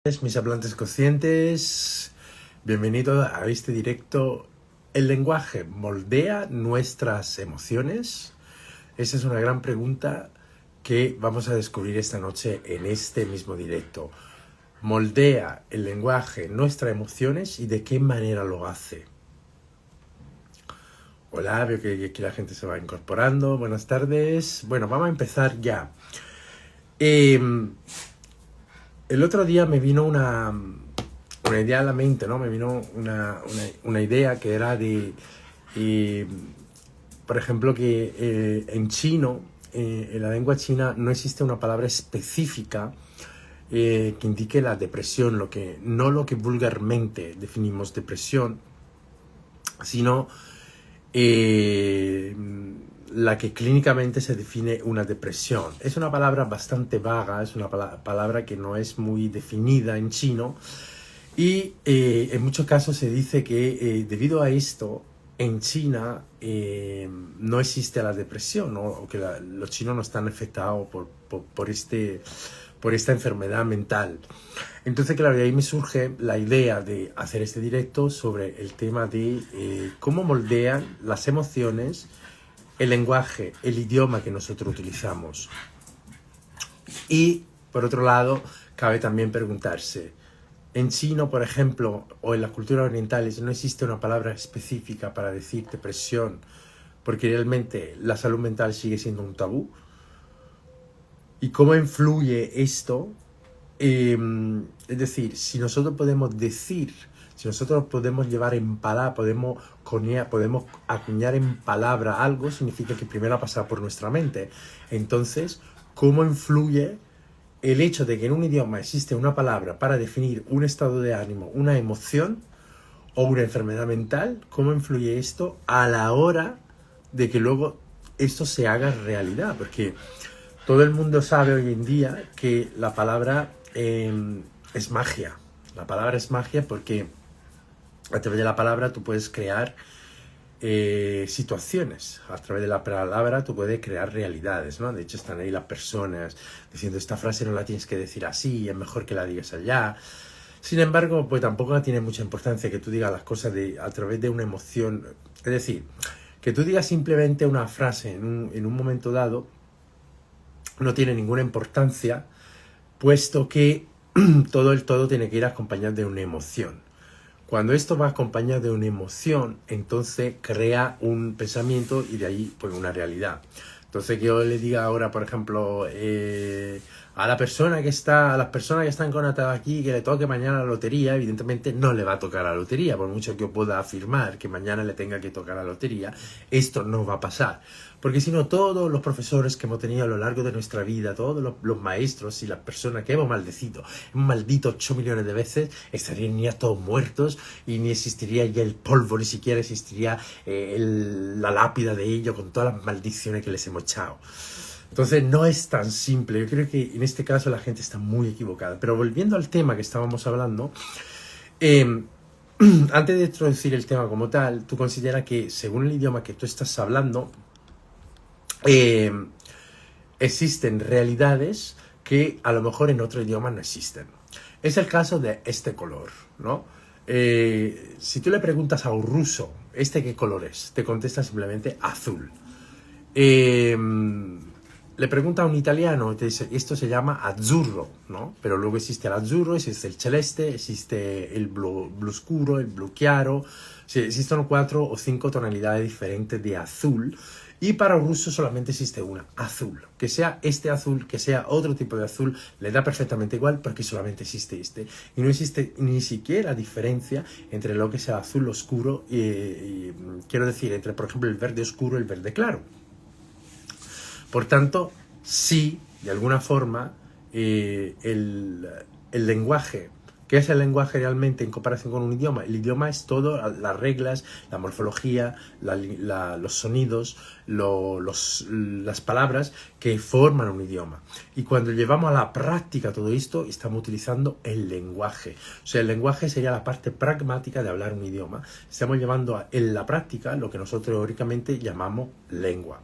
Mis hablantes conscientes, bienvenidos a este directo. ¿El lenguaje moldea nuestras emociones? Esa es una gran pregunta que vamos a descubrir esta noche en este mismo directo. ¿Moldea el lenguaje nuestras emociones y de qué manera lo hace? Hola, veo que aquí la gente se va incorporando. Buenas tardes. Bueno, vamos a empezar ya. El otro día me vino una idea a la mente, ¿no? Me vino una idea que era de, por ejemplo, que en chino, en la lengua china, no existe una palabra específica que indique la depresión, no lo que vulgarmente definimos depresión, sino la que clínicamente se define una depresión. Es una palabra bastante vaga, es una palabra que no es muy definida en chino y en muchos casos se dice que debido a esto en China no existe la depresión, ¿no? O que los chinos no están afectados por esta enfermedad mental. Entonces, claro, de ahí me surge la idea de hacer este directo sobre el tema de cómo moldean las emociones el lenguaje, el idioma que nosotros utilizamos. Y, por otro lado, cabe también preguntarse, en chino, por ejemplo, o en las culturas orientales, no existe una palabra específica para decir depresión, porque realmente la salud mental sigue siendo un tabú. ¿Y cómo influye esto? Es decir, si nosotros podemos decir, si nosotros podemos llevar en palabra, podemos acuñar en palabra algo, significa que primero ha pasado por nuestra mente. Entonces, ¿cómo influye el hecho de que en un idioma existe una palabra para definir un estado de ánimo, una emoción o una enfermedad mental? ¿Cómo influye esto a la hora de que luego esto se haga realidad? Porque todo el mundo sabe hoy en día que la palabra es magia. La palabra es magia porque a través de la palabra tú puedes crear situaciones. A través de la palabra tú puedes crear realidades, ¿no? De hecho están ahí las personas diciendo esta frase no la tienes que decir así, es mejor que la digas allá. Sin embargo, pues tampoco tiene mucha importancia que tú digas las cosas a través de una emoción. Es decir, que tú digas simplemente una frase en un momento dado no tiene ninguna importancia, puesto que todo tiene que ir acompañado de una emoción. Cuando esto va acompañado de una emoción, entonces crea un pensamiento y de ahí pues una realidad. Entonces que yo le diga ahora, por ejemplo, a las personas que están conectadas aquí, que le toque mañana la lotería, evidentemente no le va a tocar la lotería, por mucho que yo pueda afirmar que mañana le tenga que tocar la lotería, esto no va a pasar. Porque si no, todos los profesores que hemos tenido a lo largo de nuestra vida, todos los maestros y las personas que hemos maldito 8 millones de veces, estarían ya todos muertos y ni existiría ya el polvo, ni siquiera existiría la lápida de ellos con todas las maldiciones que les hemos echado. Entonces no es tan simple. Yo creo que en este caso la gente está muy equivocada. Pero volviendo al tema que estábamos hablando, antes de introducir el tema como tal, tú consideras que según el idioma que tú estás hablando, existen realidades que a lo mejor en otro idioma no existen. Es el caso de este color, ¿no? Si tú le preguntas a un ruso, ¿este qué color es? Te contesta simplemente azul. Le pregunta a un italiano, te dice, esto se llama azzurro, ¿no? Pero luego existe el azzurro, existe el celeste, existe el blu scuro, el blu chiaro. Sí, existen 4 o 5 tonalidades diferentes de azul. Y para un ruso solamente existe una, azul. Que sea este azul, que sea otro tipo de azul, le da perfectamente igual porque solamente existe este. Y no existe ni siquiera diferencia entre lo que sea azul oscuro y quiero decir, entre por ejemplo el verde oscuro y el verde claro. Por tanto, sí, de alguna forma, el lenguaje, ¿qué es el lenguaje realmente en comparación con un idioma? El idioma es todo, las reglas, la morfología, los sonidos, las palabras que forman un idioma. Y cuando llevamos a la práctica todo esto, estamos utilizando el lenguaje. O sea, el lenguaje sería la parte pragmática de hablar un idioma. Estamos llevando en la práctica lo que nosotros teóricamente llamamos lengua.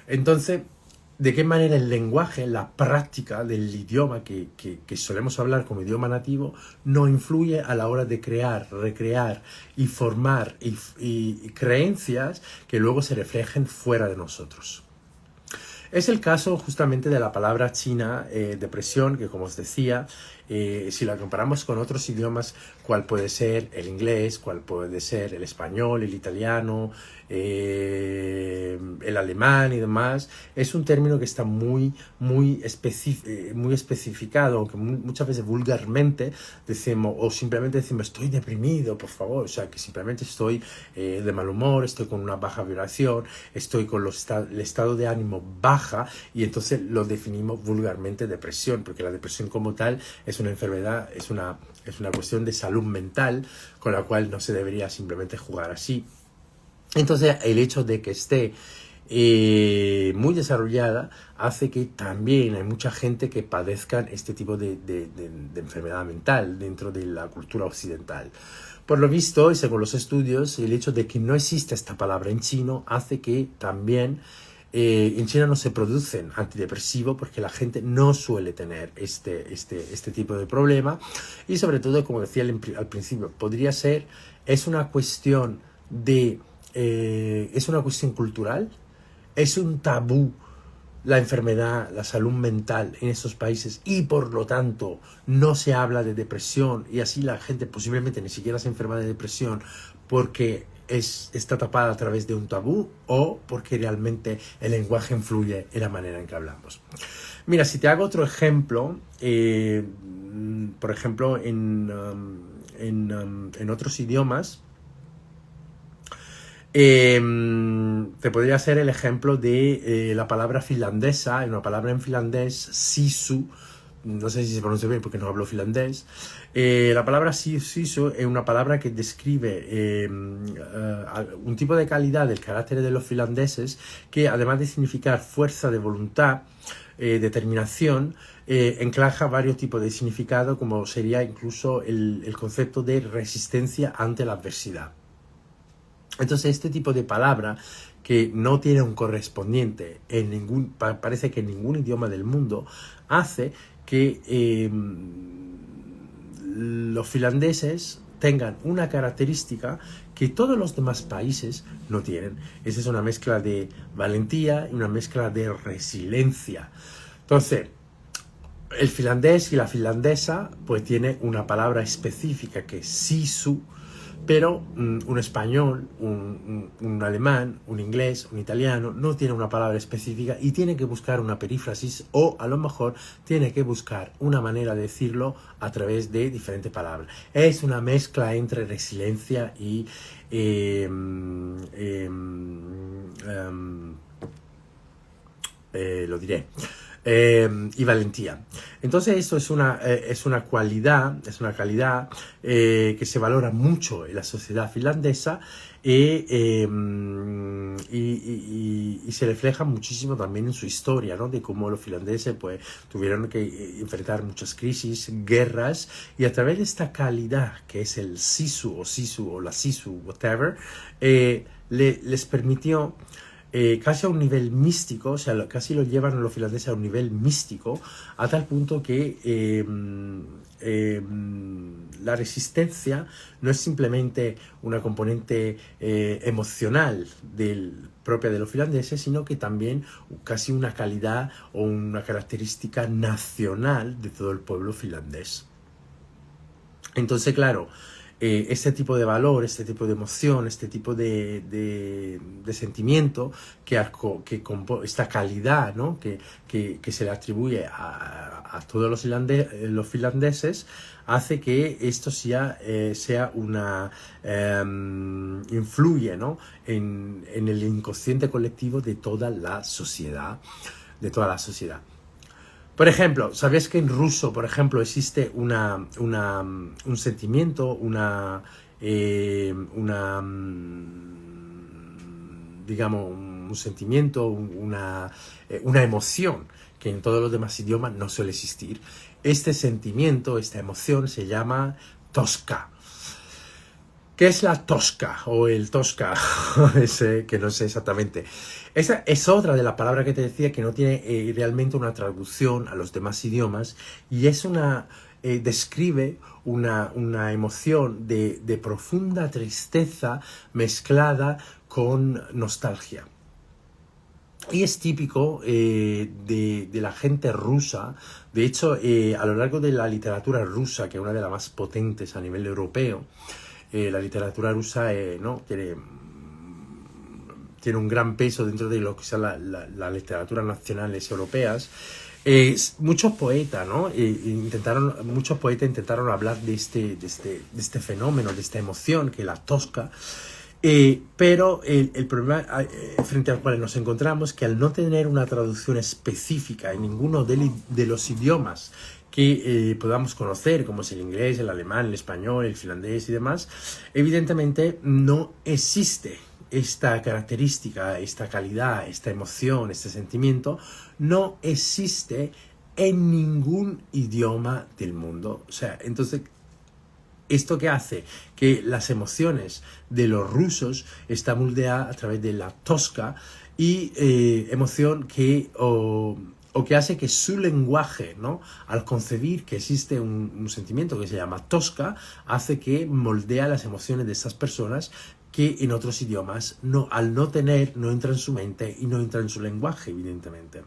Entonces, de qué manera el lenguaje, la práctica del idioma que solemos hablar como idioma nativo, no influye a la hora de crear, recrear y formar y creencias que luego se reflejen fuera de nosotros. Es el caso justamente de la palabra china, depresión, que como os decía, si la comparamos con otros idiomas, cuál puede ser el inglés, cuál puede ser el español, el italiano, el alemán y demás, es un término que está muy especificado, aunque muchas veces vulgarmente decimos, o simplemente decimos estoy deprimido, por favor, o sea, que simplemente estoy de mal humor, estoy con una baja vibración, estoy con el estado de ánimo baja, y entonces lo definimos vulgarmente depresión, porque la depresión como tal es una enfermedad, es una cuestión de salud mental, con la cual no se debería simplemente jugar así. Entonces el hecho de que esté muy desarrollada hace que también hay mucha gente que padezcan este tipo de enfermedad mental dentro de la cultura occidental. Por lo visto, y según los estudios, el hecho de que no exista esta palabra en chino hace que también en China no se producen antidepresivos porque la gente no suele tener este tipo de problema, y sobre todo, como decía al principio, podría ser, es una cuestión cultural, es un tabú la enfermedad, la salud mental en estos países, y por lo tanto no se habla de depresión, y así la gente posiblemente ni siquiera se enferma de depresión porque está tapada a través de un tabú, o porque realmente el lenguaje influye en la manera en que hablamos. Mira, si te hago otro ejemplo, por ejemplo en otros idiomas, te podría hacer el ejemplo de la palabra finlandesa. Hay una palabra en finlandés, sisu, no sé si se pronuncia bien porque no hablo finlandés. La palabra sisu es una palabra que describe un tipo de calidad del carácter de los finlandeses, que además de significar fuerza de voluntad, determinación, enclaja varios tipos de significado, como sería incluso el concepto de resistencia ante la adversidad. Entonces, este tipo de palabra, que no tiene un correspondiente parece que en ningún idioma del mundo, hace que los finlandeses tengan una característica que todos los demás países no tienen. Esa es una mezcla de valentía y una mezcla de resiliencia. Entonces, el finlandés y la finlandesa pues tiene una palabra específica que es sisu, pero un español, un alemán, un inglés, un italiano no tiene una palabra específica y tiene que buscar una perífrasis, o a lo mejor tiene que buscar una manera de decirlo a través de diferentes palabras. Es una mezcla entre resiliencia y lo diré, y valentía. Entonces esto es una calidad que se valora mucho en la sociedad finlandesa, y se refleja muchísimo también en su historia, ¿no? De cómo los finlandeses pues tuvieron que enfrentar muchas crisis, guerras, y a través de esta calidad que es el sisu o la sisu, whatever, les permitió casi a un nivel místico, o sea, casi lo llevan a los finlandeses a un nivel místico, a tal punto que la resistencia no es simplemente una componente emocional propia de los finlandeses, sino que también casi una calidad o una característica nacional de todo el pueblo finlandés. Entonces, claro, este tipo de valor, este tipo de emoción, este tipo de sentimiento, esta calidad, ¿no? que se le atribuye a todos los finlandeses, hace que esto sea influye, ¿no? en el inconsciente colectivo de toda la sociedad. Por ejemplo, ¿sabías que en ruso, por ejemplo, existe un sentimiento, digamos, un sentimiento, una emoción que en todos los demás idiomas no suele existir? Este sentimiento, esta emoción se llama toska. ¿Qué es la tosca o el tosca? Ese que no sé exactamente. Esa es otra de las palabras que te decía que no tiene realmente una traducción a los demás idiomas y es describe una emoción de profunda tristeza mezclada con nostalgia. Y es típico de la gente rusa. De hecho, a lo largo de la literatura rusa, que es una de las más potentes a nivel europeo, la literatura rusa ¿no? tiene un gran peso dentro de lo que son las literaturas nacionales europeas. Muchos poetas, ¿no? Muchos poetas intentaron hablar de este fenómeno, de esta emoción que es la tosca. Pero el problema frente al cual nos encontramos que al no tener una traducción específica en ninguno de los idiomas que podamos conocer, como es el inglés, el alemán, el español, el finlandés y demás, evidentemente no existe esta característica, esta calidad, esta emoción, este sentimiento, no existe en ningún idioma del mundo. O sea, entonces, ¿esto qué hace? Que las emociones de los rusos están moldeadas a través de la tosca y emoción que que hace que su lenguaje, ¿no? Al concebir que existe un sentimiento que se llama tosca, hace que moldea las emociones de estas personas que en otros idiomas, al no tener, no entra en su mente y no entra en su lenguaje, evidentemente.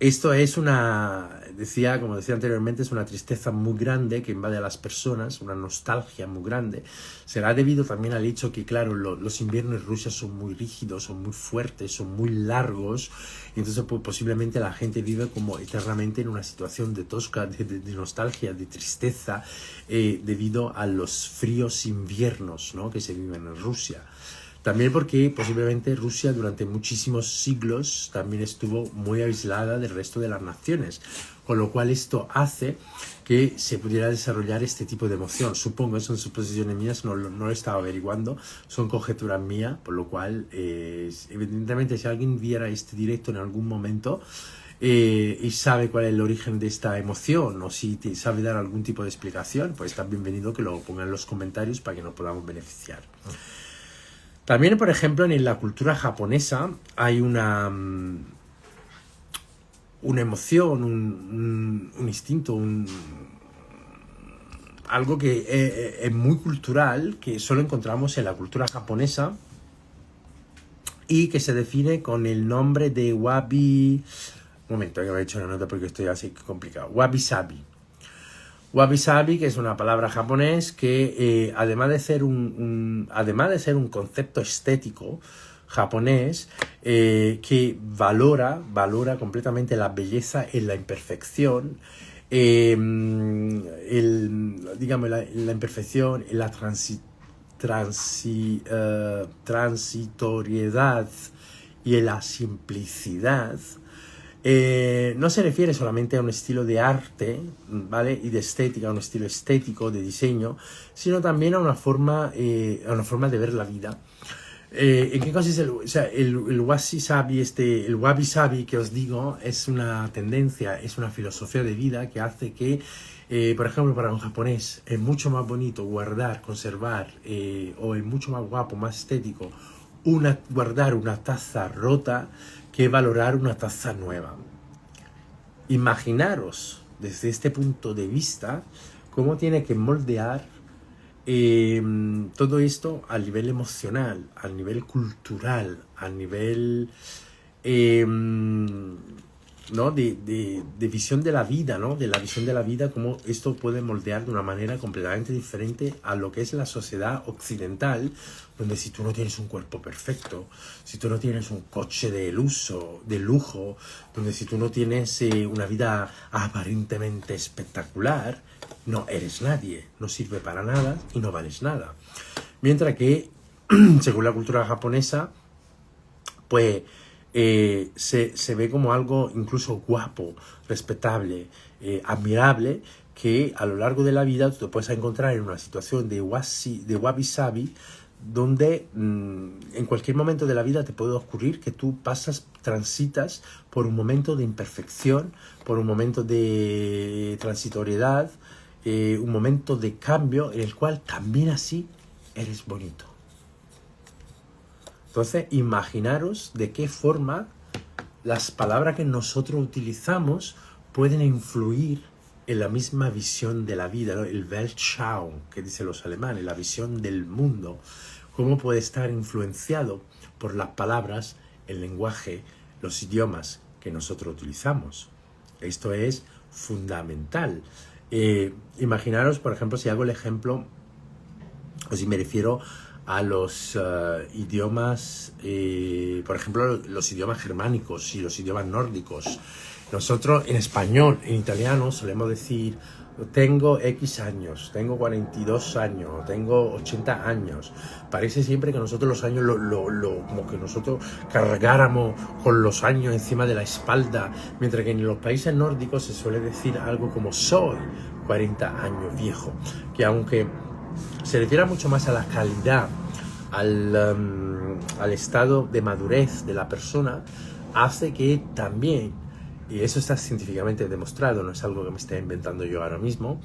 Esto es como decía anteriormente, es una tristeza muy grande que invade a las personas, una nostalgia muy grande. Será debido también al hecho que, claro, los inviernos en Rusia son muy rígidos, son muy fuertes, son muy largos, y entonces pues, posiblemente la gente vive como eternamente en una situación de tosca, de nostalgia, de tristeza, debido a los fríos inviernos, ¿no? Que se viven en Rusia. También porque posiblemente Rusia durante muchísimos siglos también estuvo muy aislada del resto de las naciones, con lo cual esto hace que se pudiera desarrollar este tipo de emoción. Supongo, son suposiciones mías, no lo he estado averiguando, son conjeturas mías, por lo cual evidentemente si alguien viera este directo en algún momento y sabe cuál es el origen de esta emoción o si sabe dar algún tipo de explicación, pues está bienvenido que lo ponga en los comentarios para que nos podamos beneficiar. También, por ejemplo, en la cultura japonesa hay una emoción, un instinto, algo que es muy cultural, que solo encontramos en la cultura japonesa y que se define con el nombre de wabi... Un momento, que me he hecho una nota porque estoy así complicado. Wabi-sabi. Wabi-sabi, que es una palabra japonés que además de ser un concepto estético japonés que valora completamente la belleza en la imperfección, digamos la imperfección, la transitoriedad y en la simplicidad. No se refiere solamente a un estilo de arte, ¿vale? Y de estética, a un estilo estético de diseño, sino también a una forma de ver la vida. ¿En qué consiste el wabi-sabi que os digo es una tendencia, es una filosofía de vida que hace que, por ejemplo, para un japonés es mucho más bonito guardar, conservar, o es mucho más guapo, más estético, guardar una taza rota que valorar una taza nueva. Imaginaros desde este punto de vista cómo tiene que moldear todo esto a nivel emocional, a nivel cultural, a nivel ¿no? de visión de la vida, ¿no? De la visión de la vida, cómo esto puede moldear de una manera completamente diferente a lo que es la sociedad occidental, donde si tú no tienes un cuerpo perfecto, si tú no tienes un coche de lujo, donde si tú no tienes una vida aparentemente espectacular, no eres nadie, no sirve para nada y no vales nada. Mientras que, según la cultura japonesa, pues se ve como algo incluso guapo, respetable, admirable, que a lo largo de la vida tú te puedes encontrar en una situación de wabi-sabi, donde en cualquier momento de la vida te puede ocurrir que tú transitas por un momento de imperfección, por un momento de transitoriedad, un momento de cambio en el cual también así eres bonito. Entonces, imaginaros de qué forma las palabras que nosotros utilizamos pueden influir en la misma visión de la vida, ¿no? El Weltschau, que dicen los alemanes, la visión del mundo. Cómo puede estar influenciado por las palabras, el lenguaje, los idiomas que nosotros utilizamos. Esto es fundamental. Imaginaros, por ejemplo, si hago el ejemplo, o si me refiero a los idiomas, por ejemplo, los idiomas germánicos y los idiomas nórdicos. Nosotros en español, en italiano, solemos decir, tengo X años, tengo 42 años, tengo 80 años. Parece siempre que nosotros los años, como que nosotros cargáramos con los años encima de la espalda, mientras que en los países nórdicos se suele decir algo como soy 40 años viejo, que aunque se refiere mucho más a la calidad, al estado de madurez de la persona, hace que también, y eso está científicamente demostrado, no es algo que me esté inventando yo ahora mismo,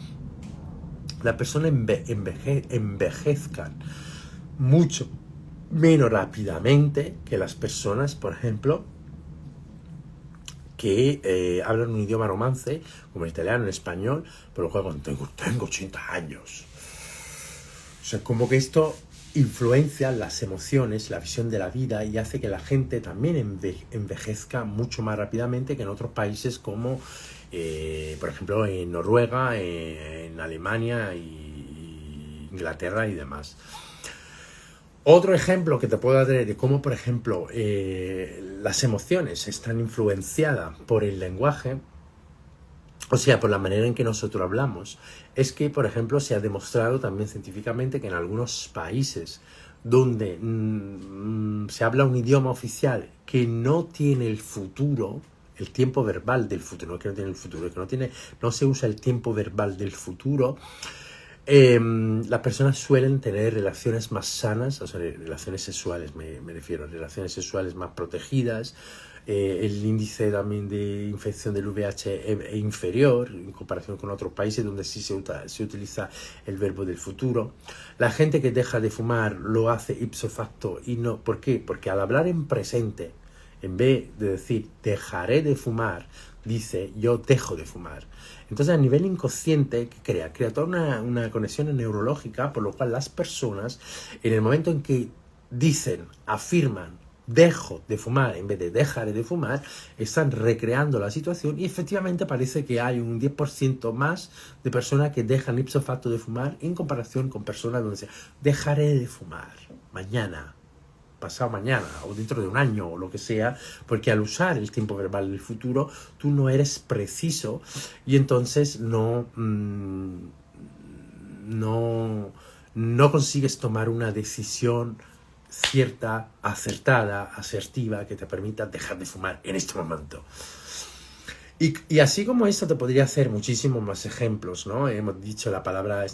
la persona envejezcan mucho menos rápidamente que las personas, por ejemplo, que hablan un idioma romance, como el italiano, el español, por lo cual cuando tengo 80 años. O sea, como que esto influencia las emociones, la visión de la vida y hace que la gente también envejezca mucho más rápidamente que en otros países como, por ejemplo, en Noruega, en Alemania, y Inglaterra y demás. Otro ejemplo que te puedo dar de cómo, por ejemplo, las emociones están influenciadas por el lenguaje, o sea, por la manera en que nosotros hablamos, es que, por ejemplo, se ha demostrado también científicamente que en algunos países donde se habla un idioma oficial que no tiene el futuro, el tiempo verbal del futuro, no que no tiene el futuro, que no se usa el tiempo verbal del futuro, las personas suelen tener relaciones más sanas, o sea, relaciones sexuales, me refiero, relaciones sexuales más protegidas. El índice también de infección del VIH es inferior en comparación con otros países donde sí se utiliza el verbo del futuro. La gente que deja de fumar lo hace ipso facto y no. ¿Por qué? Porque al hablar en presente, en vez de decir dejaré de fumar, dice yo dejo de fumar. Entonces, a nivel inconsciente, ¿qué crea toda una conexión neurológica, por lo cual las personas, en el momento en que dicen, afirman, dejo de fumar en vez de dejaré de fumar, están recreando la situación y efectivamente parece que hay un 10% más de personas que dejan ipso facto de fumar en comparación con personas donde dicen, dejaré de fumar mañana, pasado mañana o dentro de un año o lo que sea, porque al usar el tiempo verbal del futuro tú no eres preciso y entonces no consigues tomar una decisión cierta, acertada, asertiva, que te permita dejar de fumar en este momento. Y así como esto te podría hacer muchísimos más ejemplos, ¿no? Hemos dicho la palabra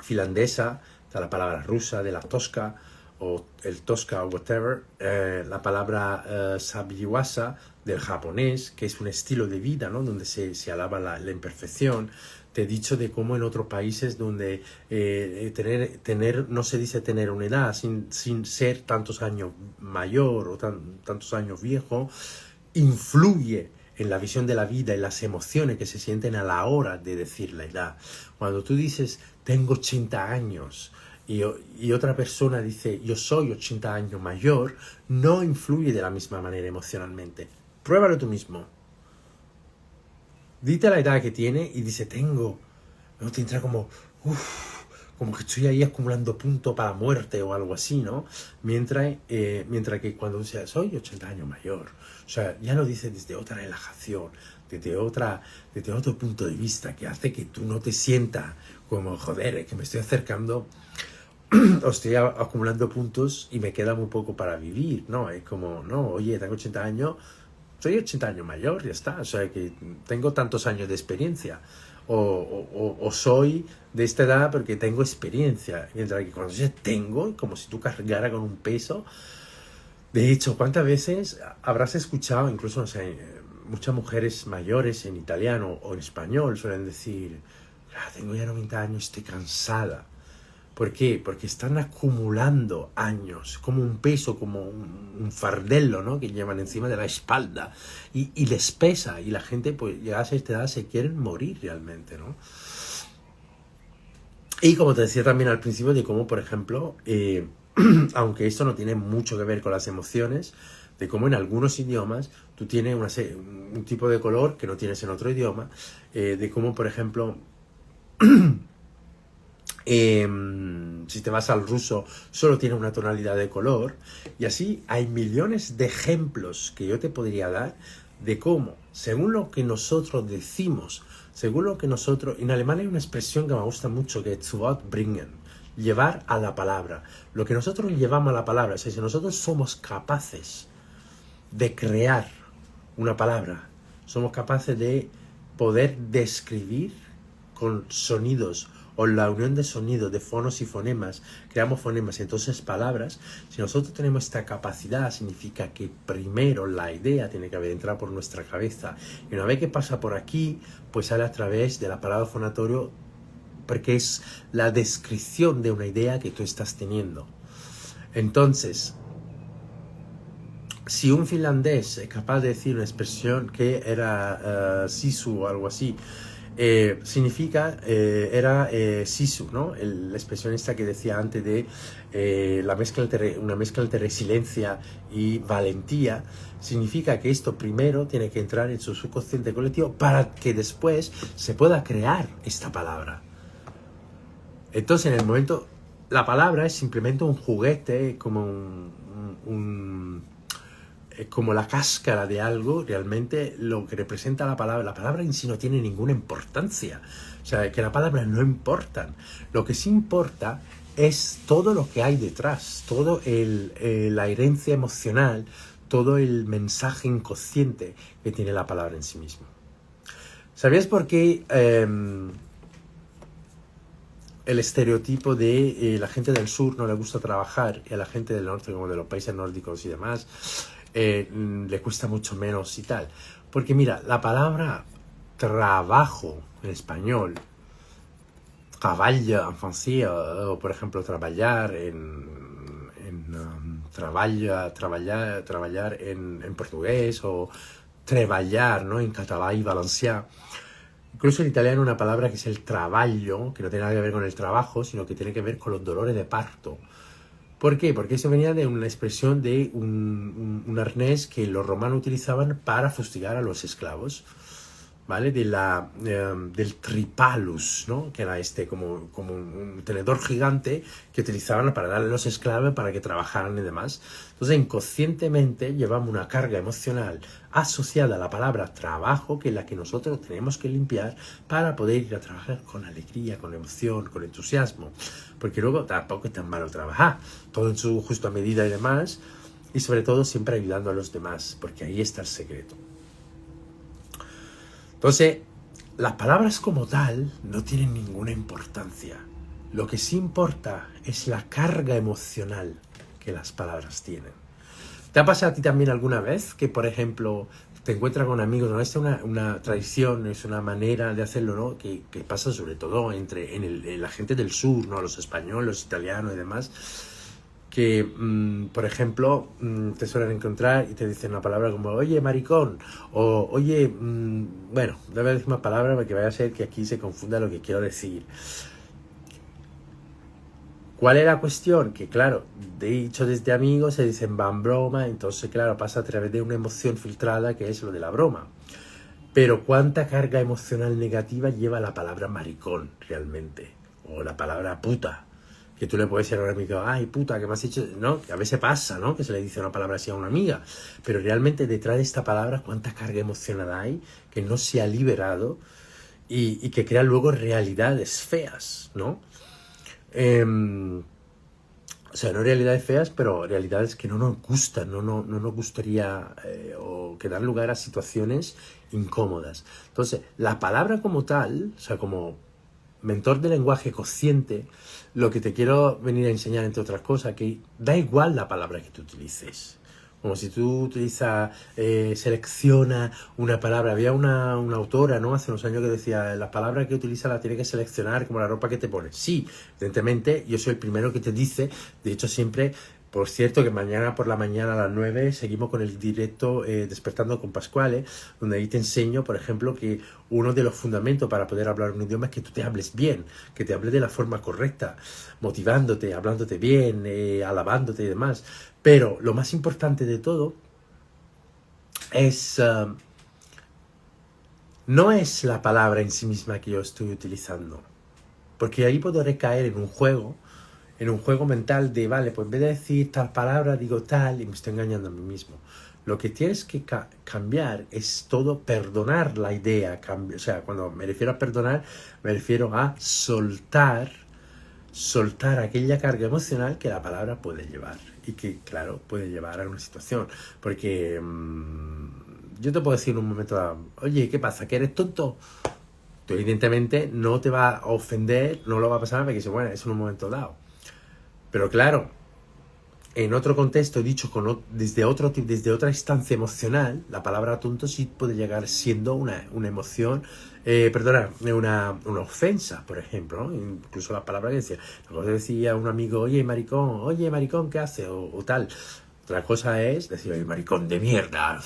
finlandesa, está la palabra rusa de la tosca, o el tosca o whatever, la palabra sabiwasa del japonés, que es un estilo de vida, ¿no? Donde se alaba la imperfección. Te he dicho de cómo en otros países donde no se dice tener una edad sin ser tantos años mayor o tantos años viejo, influye en la visión de la vida y las emociones que se sienten a la hora de decir la edad. Cuando tú dices, tengo 80 años, y otra persona dice, yo soy 80 años mayor, no influye de la misma manera emocionalmente. Pruébalo tú mismo. Dite la edad que tiene y dice, tengo. No te entra como que estoy ahí acumulando puntos para la muerte o algo así, ¿no? Mientras que cuando dices, soy 80 años mayor. O sea, ya lo dices desde otra relajación, desde otro punto de vista que hace que tú no te sientas como, joder, que me estoy acercando, o estoy acumulando puntos y me queda muy poco para vivir, ¿no? Es como, no, oye, tengo 80 años, soy 80 años mayor, ya está, o sea, que tengo tantos años de experiencia, o soy de esta edad porque tengo experiencia, mientras que cuando yo tengo, como si tú cargaras con un peso. De hecho, ¿cuántas veces habrás escuchado, incluso, no sé, muchas mujeres mayores en italiano o en español suelen decir, tengo ya 90 años, estoy cansada. ¿Por qué? Porque están acumulando años, como un peso, como un fardelo, ¿no? Que llevan encima de la espalda y les pesa, y la gente, pues, llegada a esta edad se quieren morir realmente, ¿no? Y como te decía también al principio, de cómo, por ejemplo, aunque esto no tiene mucho que ver con las emociones, de cómo en algunos idiomas tú tienes un tipo de color que no tienes en otro idioma, de cómo, por ejemplo, si te vas al ruso, solo tiene una tonalidad de color, y así hay millones de ejemplos que yo te podría dar de cómo, según lo que nosotros decimos, según lo que nosotros... En alemán hay una expresión que me gusta mucho, que es zu Wort bringen, llevar a la palabra. Lo que nosotros llevamos a la palabra, o sea, si nosotros somos capaces de crear una palabra, somos capaces de poder describir con sonidos, o la unión de sonidos, de fonos y fonemas, creamos fonemas, entonces palabras. Si nosotros tenemos esta capacidad, significa que primero la idea tiene que entrar por nuestra cabeza, y una vez que pasa por aquí, pues sale a través del aparato fonatorio, porque es la descripción de una idea que tú estás teniendo. Entonces, si un finlandés es capaz de decir una expresión que era sisu o algo así, significa, era sisu, ¿no? La expresión esta que decía antes de una mezcla entre resiliencia y valentía, significa que esto primero tiene que entrar en su subconsciente colectivo para que después se pueda crear esta palabra. Entonces, en el momento, la palabra es simplemente un juguete, como como la cáscara de algo. Realmente lo que representa la palabra en sí no tiene ninguna importancia. O sea, que la palabra no importan. Lo que sí importa es todo lo que hay detrás, todo la herencia emocional, todo el mensaje inconsciente que tiene la palabra en sí mismo. ¿Sabías por qué el estereotipo de la gente del sur no le gusta trabajar, y a la gente del norte, como de los países nórdicos y demás, le cuesta mucho menos y tal? Porque mira, la palabra trabajo en español, travail en francés, o por ejemplo traballar traballar en portugués, o treballar, ¿no?, en catalán y valencià. Incluso en italiano una palabra que es el traballo, que no tiene nada que ver con el trabajo, sino que tiene que ver con los dolores de parto. ¿Por qué? Porque eso venía de una expresión de un arnés que los romanos utilizaban para fustigar a los esclavos, ¿vale? Del tripalus, ¿no? Que era como un tenedor gigante que utilizaban para darle a los esclavos para que trabajaran y demás. Entonces, inconscientemente llevamos una carga emocional asociada a la palabra trabajo, que es la que nosotros tenemos que limpiar para poder ir a trabajar con alegría, con emoción, con entusiasmo. Porque luego tampoco es tan malo trabajar, todo en su justa medida y demás, y sobre todo siempre ayudando a los demás, porque ahí está el secreto. Entonces, las palabras como tal no tienen ninguna importancia. Lo que sí importa es la carga emocional que las palabras tienen. ¿Te ha pasado a ti también alguna vez que, por ejemplo, te encuentras con amigos? ¿No? Esta es una tradición, es una manera de hacerlo, ¿no?, que pasa sobre todo en la gente del sur, ¿no?, los españoles, los italianos y demás, que, por ejemplo, te suelen encontrar y te dicen una palabra como oye, maricón, o oye, bueno, debe decir más palabras para que vaya a ser que aquí se confunda lo que quiero decir. ¿Cuál es la cuestión? Que claro, dicho desde amigos se dicen van broma, entonces claro, pasa a través de una emoción filtrada que es lo de la broma. Pero ¿cuánta carga emocional negativa lleva la palabra maricón realmente? O la palabra puta. Que tú le puedes decir a un amigo, ay, puta, ¿qué me has hecho? No, que a veces pasa, ¿no?, que se le dice una palabra así a una amiga. Pero realmente detrás de esta palabra, ¿cuánta carga emocional hay que no se ha liberado y que crea luego realidades feas, ¿no? O sea, no realidades feas, pero realidades que no nos gustan, no nos gustaría, o que dan lugar a situaciones incómodas. Entonces, la palabra como tal, o sea, como mentor de lenguaje consciente, lo que te quiero venir a enseñar, entre otras cosas, que da igual la palabra que tú utilices. Como si tú utilizas, selecciona una palabra. Había una autora, ¿no? Hace unos años que decía, las palabras que utiliza las tienes que seleccionar como la ropa que te pones. Sí, evidentemente, yo soy el primero que te dice, de hecho siempre, por cierto, que mañana por la mañana a las 9 seguimos con el directo Despertando con Pasquale, donde ahí te enseño, por ejemplo, que uno de los fundamentos para poder hablar un idioma es que tú te hables bien, que te hables de la forma correcta, motivándote, hablándote bien, alabándote y demás. Pero lo más importante de todo es, no es la palabra en sí misma que yo estoy utilizando, porque ahí puedo recaer en un juego mental de, vale, pues en vez de decir tal palabra, digo tal, y me estoy engañando a mí mismo. Lo que tienes que cambiar es todo, perdonar la idea. O sea, cuando me refiero a perdonar, me refiero a soltar aquella carga emocional que la palabra puede llevar. Y que, claro, puede llevar a una situación. Porque yo te puedo decir en un momento dado, oye, ¿qué pasa? ¿Que eres tonto? Tú evidentemente no te va a ofender, no lo va a pasar porque dice, bueno, es en un momento dado. Pero claro, en otro contexto, dicho desde otra instancia emocional, la palabra tonto sí puede llegar siendo una emoción, una ofensa, por ejemplo, ¿no? Incluso la palabra que decía, luego decía un amigo, oye maricón, ¿qué hace? O tal. Otra cosa es decir, oye, maricón de mierda.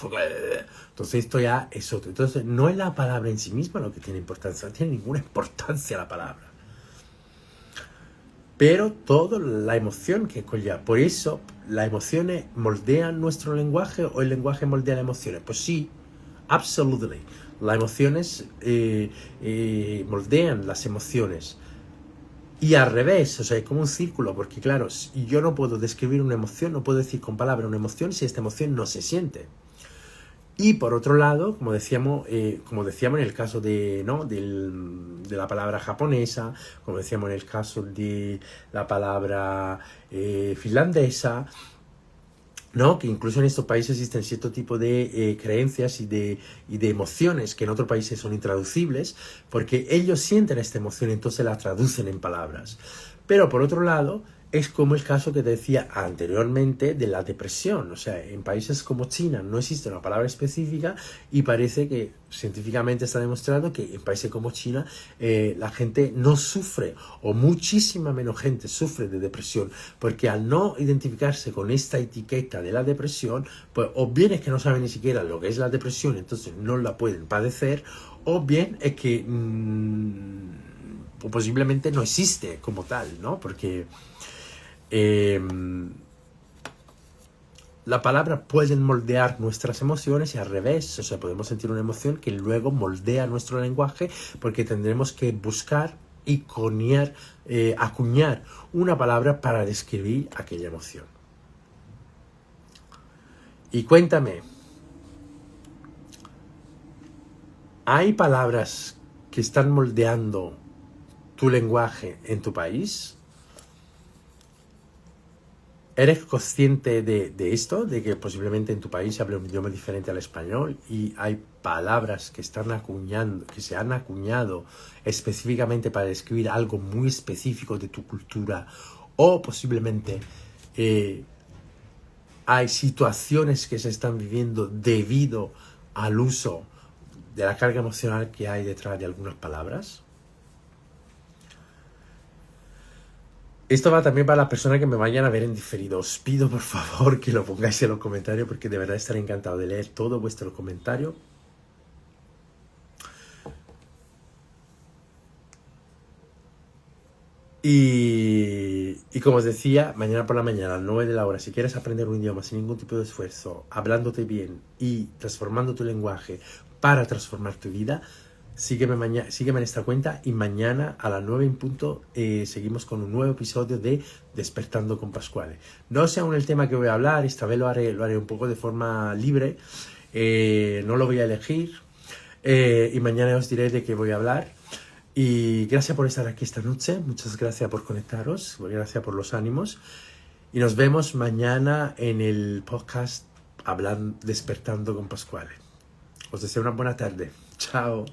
Entonces esto ya es otro. Entonces no es la palabra en sí misma lo que tiene importancia, no tiene ninguna importancia la palabra. Pero toda la emoción que conlleva. Por eso, ¿las emociones moldean nuestro lenguaje o el lenguaje moldea las emociones? Pues sí, absolutely. Las emociones moldean las emociones. Y al revés, o sea, es como un círculo, porque claro, yo no puedo describir una emoción, no puedo decir con palabras una emoción si esta emoción no se siente. Y por otro lado, como decíamos en el caso de la palabra japonesa, como decíamos en el caso de la palabra finlandesa, ¿no? Que incluso en estos países existen cierto tipo de creencias y de emociones que en otros países son intraducibles, porque ellos sienten esta emoción, entonces la traducen en palabras. Pero por otro lado, es como el caso que te decía anteriormente de la depresión. O sea, en países como China no existe una palabra específica y parece que científicamente está demostrado que en países como China la gente no sufre, o muchísima menos gente sufre de depresión, porque al no identificarse con esta etiqueta de la depresión, pues o bien es que no saben ni siquiera lo que es la depresión, entonces no la pueden padecer, o bien es que o posiblemente no existe como tal, ¿no? Porque la palabra puede moldear nuestras emociones y al revés, o sea, podemos sentir una emoción que luego moldea nuestro lenguaje porque tendremos que buscar y acuñar una palabra para describir aquella emoción. Y cuéntame, ¿hay palabras que están moldeando tu lenguaje en tu país? ¿Eres consciente de esto? De que posiblemente en tu país se hable un idioma diferente al español y hay palabras que se han acuñado específicamente para describir algo muy específico de tu cultura, o posiblemente hay situaciones que se están viviendo debido al uso de la carga emocional que hay detrás de algunas palabras? Esto va también para las personas que me vayan a ver en diferido. Os pido por favor que lo pongáis en los comentarios porque de verdad estaré encantado de leer todo vuestro comentario. Y como os decía, mañana por la mañana a las 9 de la hora, si quieres aprender un idioma sin ningún tipo de esfuerzo, hablándote bien y transformando tu lenguaje para transformar tu vida, sígueme en esta cuenta y mañana a las 9 en punto seguimos con un nuevo episodio de Despertando con Pasquale. No sé aún el tema que voy a hablar, esta vez lo haré un poco de forma libre, no lo voy a elegir y mañana os diré de qué voy a hablar. Y gracias por estar aquí esta noche, muchas gracias por conectaros, gracias por los ánimos y nos vemos mañana en el podcast Despertando con Pasquale. Os deseo una buena tarde. Chao.